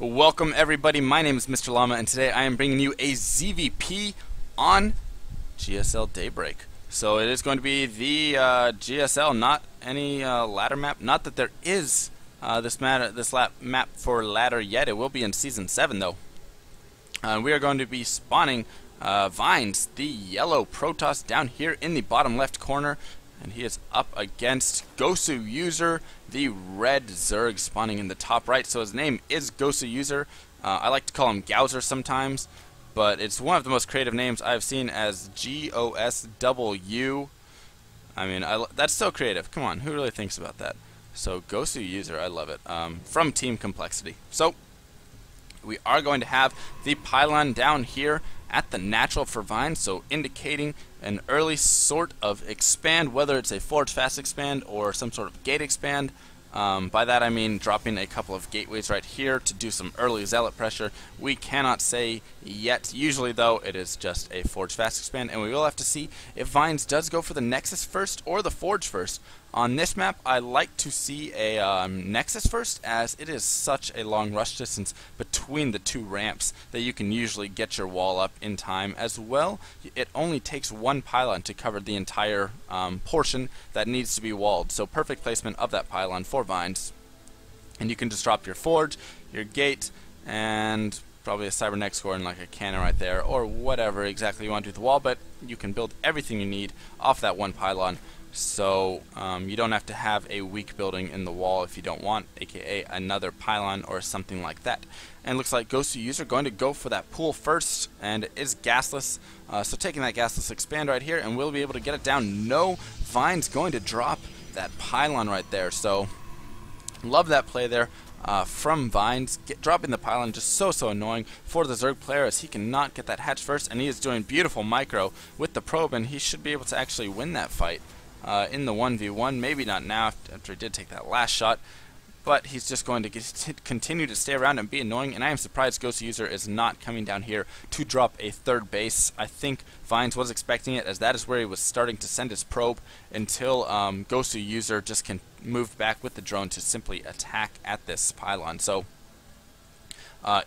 Welcome everybody, my name is Mr. Llama and today I am bringing you a ZVP on GSL Daybreak. So it is going to be the GSL, not any ladder map. Not that there is this map for ladder yet. It will be in Season 7 though. We are going to be spawning Vines, the yellow Protoss, down here in the bottom left corner. And he is up against coLgoswser, the red Zerg, spawning in the top right. So his name is coLgoswser. I like to call him Gowser sometimes, but it's one of the most creative names I've seen, as GOSW. I mean, that's so creative. Come on, who really thinks about that? So coLgoswser, I love it. From Team Complexity. So we are going to have the pylon down here at the natural for Vines, so indicating an early sort of expand, whether it's a forge fast expand or some sort of gate expand. By that I mean dropping a couple of gateways right here to do some early zealot pressure. We cannot say yet. Usually though, it is just a forge fast expand, and we will have to see if Vines does go for the Nexus first or the forge first. On this map, I like to see a Nexus first, as it is such a long rush distance between the two ramps that you can usually get your wall up in time. As well, it only takes one pylon to cover the entire portion that needs to be walled. So perfect placement of that pylon for Vines. And you can just drop your forge, your gate, and probably a cybernetic score and like a cannon right there, or whatever exactly you want to do with the wall, but you can build everything you need off that one pylon. So you don't have to have a weak building in the wall if you don't want, aka another pylon or something like that. And it looks like coLgoswser going to go for that pool first, and it is gasless. So taking that gasless expand right here, and we'll be able to get it down. No, Vines going to drop that pylon right there. So love that play there from Vines. Dropping the pylon, just so annoying for the Zerg player, as he cannot get that hatch first, and he is doing beautiful micro with the probe, and he should be able to actually win that fight. In the 1v1, maybe not now after he did take that last shot, but he's just going to continue to stay around and be annoying, and I am surprised coLgoswser is not coming down here to drop a third base. I think Vines was expecting it, as that is where he was starting to send his probe, until coLgoswser just moved back with the drone to simply attack at this pylon. So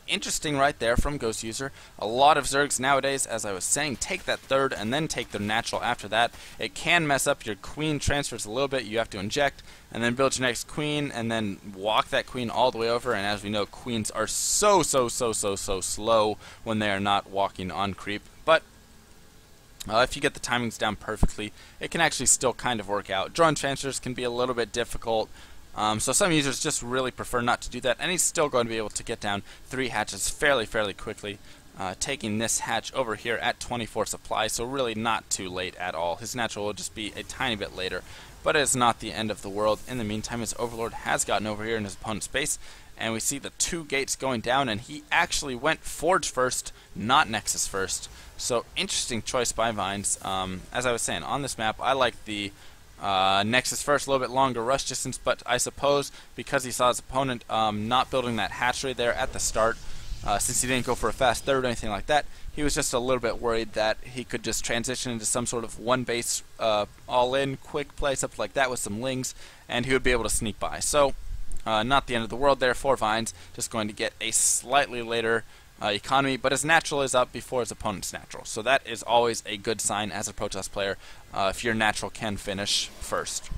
interesting right there from coLgoswser. A lot of Zergs nowadays, as I was saying, take that third and then take their natural after that. It can mess up your queen transfers a little bit. You have to inject and then build your next queen and then walk that queen all the way over. And as we know, queens are so slow when they are not walking on creep. But if you get the timings down perfectly, it can actually still kind of work out. Drone transfers can be a little bit difficult. So some users just really prefer not to do that, and he's still going to be able to get down 3 hatches fairly quickly, taking this hatch over here at 24 supply, so really not too late at all. His natural will just be a tiny bit later, but it is not the end of the world. In the meantime, his Overlord has gotten over here in his opponent's base, and we see the 2 gates going down, and he actually went Forge first, not Nexus first. So interesting choice by Vines. As I was saying, on this map, I like the Nexus first, a little bit longer rush distance, but I suppose because he saw his opponent not building that hatchery there at the start, since he didn't go for a fast third or anything like that, he was just a little bit worried that he could just transition into some sort of one base all-in quick play, something like that with some lings, and he would be able to sneak by. So not the end of the world there for Vines, just going to get a slightly later economy, but his natural is up before his opponent's natural. So that is always a good sign as a Protoss player, if your natural can finish first.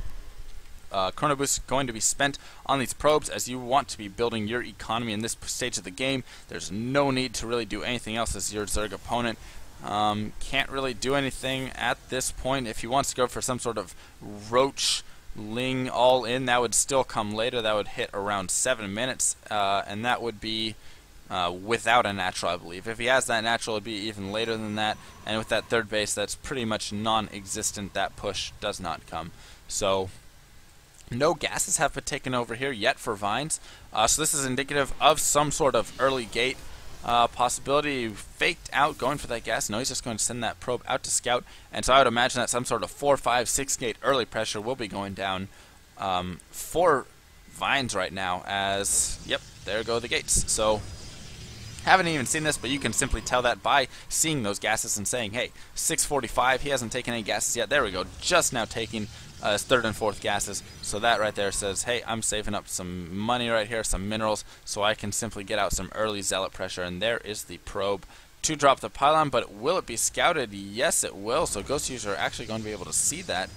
Chrono Boost going to be spent on these probes, as you want to be building your economy in this stage of the game. There's no need to really do anything else as your Zerg opponent. Can't really do anything at this point. If he wants to go for some sort of Roach Ling all in, that would still come later. That would hit around 7 minutes, and that would be without a natural, I believe. If he has that natural, it would be even later than that, and with that third base, that's pretty much non-existent. That push does not come. So no gases have been taken over here yet for Vines, so this is indicative of some sort of early gate possibility. Faked out going for that gas. No, he's just going to send that probe out to scout, and so I would imagine that some sort of 4, 5, 6 gate early pressure will be going down for Vines right now, as, yep, there go the gates. So Haven't even seen this, but you can simply tell that by seeing those gases and saying, hey, 645, he hasn't taken any gases yet. There we go, just now taking his third and fourth gases. So that right there says, hey, I'm saving up some money right here, some minerals, so I can simply get out some early zealot pressure. And there is the probe to drop the pylon, but will it be scouted? Yes, it will. So GhostUser are actually going to be able to see that.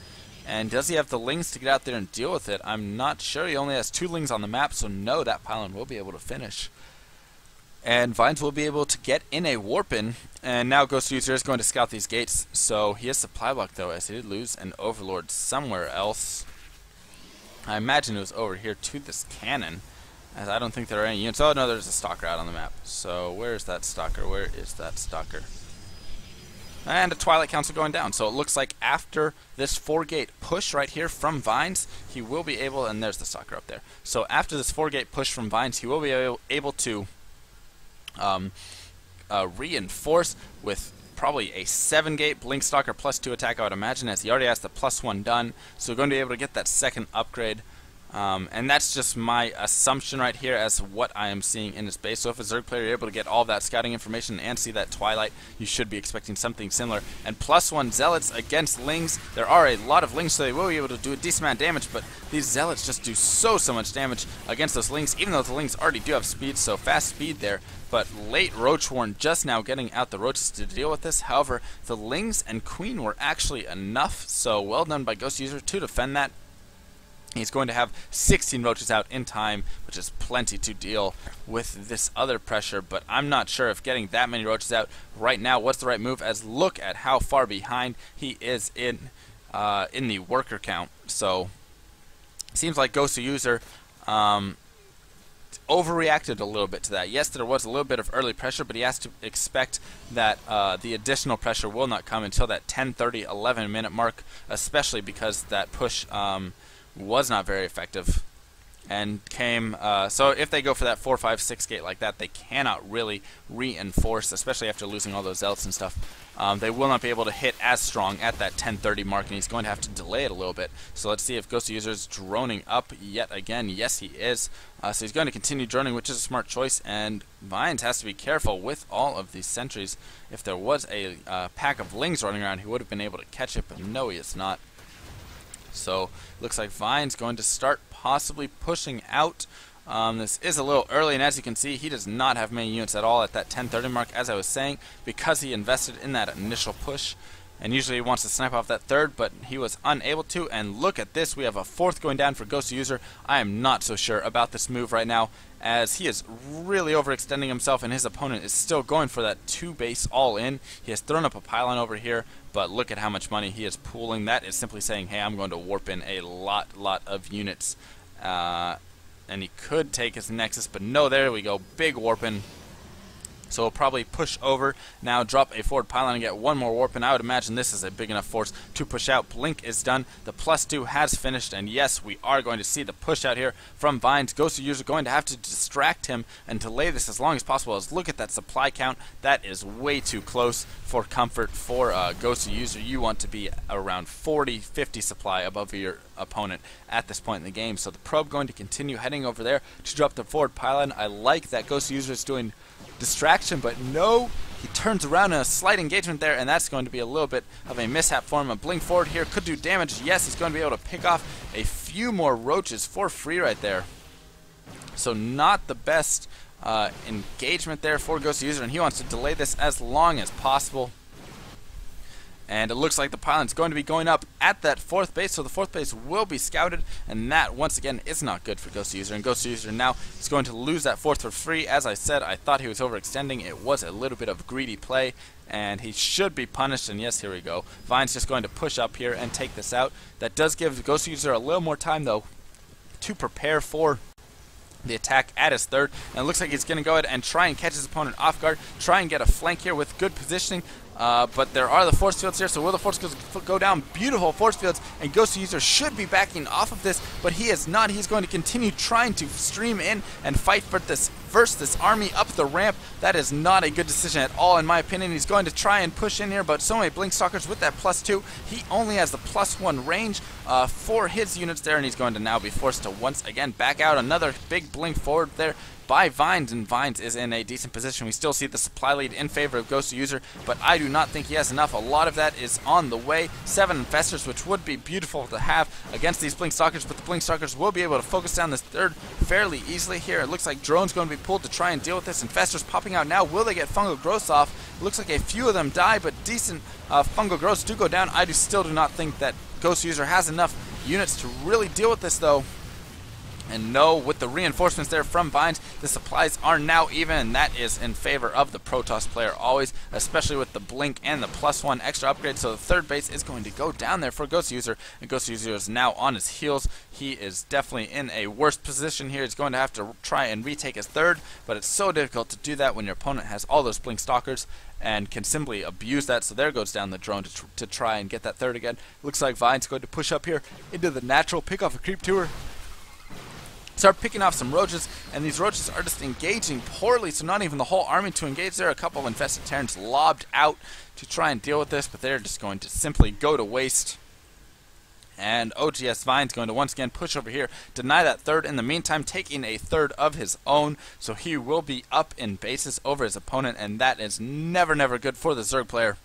And does he have the lings to get out there and deal with it? I'm not sure. He only has 2 lings on the map, so no, that pylon will be able to finish. And Vines will be able to get in a warp-in, and now GhostUser is going to scout these gates. So he has supply block though, as he did lose an Overlord somewhere else. I imagine it was over here to this cannon, as I don't think there are any units. Oh no, there's a stalker out on the map. So where is that stalker? Where is that stalker? And a Twilight Council going down. So it looks like after this 4-gate push right here from Vines, he will be able, and there's the stalker up there. So after this 4-gate push from Vines, he will be able to reinforce with probably a 7-gate Blink Stalker +2 attack, I would imagine, as he already has the +1 done. So we're going to be able to get that second upgrade. And that's just my assumption right here as what I am seeing in his base. So if a Zerg player is able to get all of that scouting information and see that Twilight, you should be expecting something similar. And +1 Zealots against Lings. There are a lot of Lings, so they will be able to do a decent amount of damage, but these Zealots just do so much damage against those Lings, even though the Lings already do have speed, so fast speed there. But late Roachwarren just now getting out the Roaches to deal with this. However, the Lings and Queen were actually enough, so well done by GhostUser to defend that. He's going to have 16 Roaches out in time, which is plenty to deal with this other pressure, but I'm not sure if getting that many Roaches out right now was the right move, as look at how far behind he is in the worker count. So seems like GhostUser overreacted a little bit to that. Yes, there was a little bit of early pressure, but he has to expect that the additional pressure will not come until that 10:30, 11-minute mark, especially because that push was not very effective and came so if they go for that 4, 5, 6 gate like that, they cannot really reinforce, especially after losing all those Zealots and stuff. They will not be able to hit as strong at that 10:30 mark, and he's going to have to delay it a little bit. So let's see if GhostUser is droning up yet again. Yes, he is. So he's going to continue droning, which is a smart choice, and Vines has to be careful with all of these sentries. If there was a pack of Lings running around, he would have been able to catch it, but no, he is not. So looks like Vine's going to start possibly pushing out. This is a little early, and as you can see, he does not have many units at all at that 10:30 mark, as I was saying, because he invested in that initial push. And usually he wants to snipe off that third, but he was unable to. And look at this, we have a 4th going down for GhostUser. I am not so sure about this move right now, as he is really overextending himself, and his opponent is still going for that 2 base all in. He has thrown up a pylon over here, but look at how much money he is pooling. That is simply saying, hey, I'm going to warp in a lot of units. And he could take his Nexus, but no, there we go, big warp in. So we'll probably push over, now drop a forward pylon and get 1 more warp, and I would imagine this is a big enough force to push out. Blink is done, the +2 has finished, and yes, we are going to see the push out here from Vines. GhostUser going to have to distract him and delay this as long as possible, as look at that supply count. That is way too close for comfort for GhostUser. You want to be around 40, 50 supply above your opponent at this point in the game. So the probe going to continue heading over there to drop the forward pylon. I like that GhostUser is doing distraction, but no, he turns around in a slight engagement there, and that's going to be a little bit of a mishap for him. A blink forward here could do damage. Yes, he's going to be able to pick off a few more Roaches for free right there. So not the best engagement there for GhostUser, and he wants to delay this as long as possible. And it looks like the pylon's going to be going up at that 4th base, so the 4th base will be scouted, and that, once again, is not good for GhostUser. And GhostUser now is going to lose that 4th for free. As I said, I thought he was overextending. It was a little bit of greedy play, and he should be punished. And yes, here we go. Vine's just going to push up here and take this out. That does give GhostUser a little more time, though, to prepare for the attack at his 3rd, and it looks like he's going to go ahead and try and catch his opponent off guard, try and get a flank here with good positioning. But there are the force fields here, so will the force fields go down? Beautiful force fields, and GhostUser should be backing off of this, but he is not. He's going to continue trying to stream in and fight for this army up the ramp. That is not a good decision at all, in my opinion. He's going to try and push in here, but so many Blink Stalkers with that +2. He only has the +1 range for his units there, and he's going to now be forced to once again back out. Another big blink forward there. by Vines, and Vines is in a decent position. We still see the supply lead in favor of GhostUser, but I do not think he has enough. A lot of that is on the way. 7 Infestors, which would be beautiful to have against these Blink Stalkers, but the Blink Stalkers will be able to focus down this third fairly easily here. It looks like drone's going to be pulled to try and deal with this. Infestors popping out now. Will they get fungal growths off? It looks like a few of them die, but decent fungal growths do go down. I still do not think that GhostUser has enough units to really deal with this, though. And no, with the reinforcements there from Vines, the supplies are now even, and that is in favor of the Protoss player always, especially with the Blink and the +1 extra upgrade. So the third base is going to go down there for GhostUser, and GhostUser is now on his heels. He is definitely in a worse position here. He's going to have to try and retake his third, but it's so difficult to do that when your opponent has all those Blink Stalkers and can simply abuse that. So there goes down the drone to try and get that third again. Looks like Vine's going to push up here into the natural, pick off a creep tour, start picking off some roaches, and these roaches are just engaging poorly, so not even the whole army to engage. There are a couple of infested Terrans lobbed out to try and deal with this, but they're just going to simply go to waste. And oGsVINES going to once again push over here, deny that third. In the meantime, taking a third of his own, so he will be up in bases over his opponent, and that is never good for the Zerg player.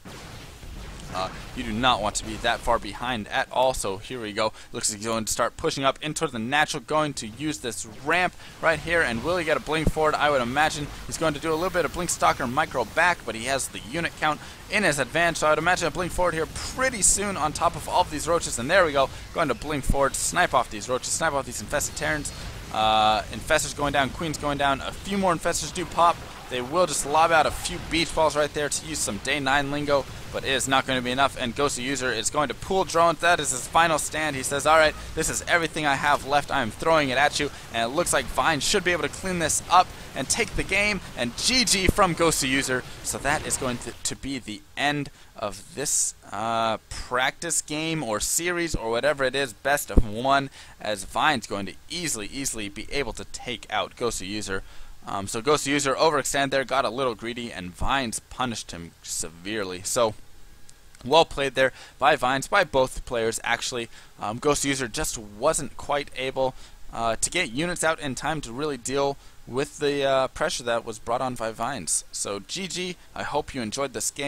You do not want to be that far behind at all, so here we go. Looks like he's going to start pushing up into the natural, going to use this ramp right here, and will he get a Blink forward? I would imagine he's going to do a little bit of Blink Stalker micro back, but he has the unit count in his advantage, so I would imagine a Blink forward here pretty soon on top of all of these roaches, and there we go. Going to Blink forward, snipe off these roaches, snipe off these infested Terrans. Infestors going down, Queen's going down, a few more Infestors do pop. They will just lob out a few beach balls right there to use some day 9 lingo, but it is not going to be enough, and GhostUser is going to pool drones. That is his final stand. He says, alright, this is everything I have left. I am throwing it at you, and it looks like Vine should be able to clean this up and take the game, and GG from GhostUser. So that is going to be the end of this practice game or series or whatever it is, best of 1, as Vine's going to easily be able to take out GhostUser. So GhostUser overextended there, got a little greedy, and Vines punished him severely. So well played there by Vines, by both players actually. GhostUser just wasn't quite able to get units out in time to really deal with the pressure that was brought on by Vines. So GG, I hope you enjoyed this game.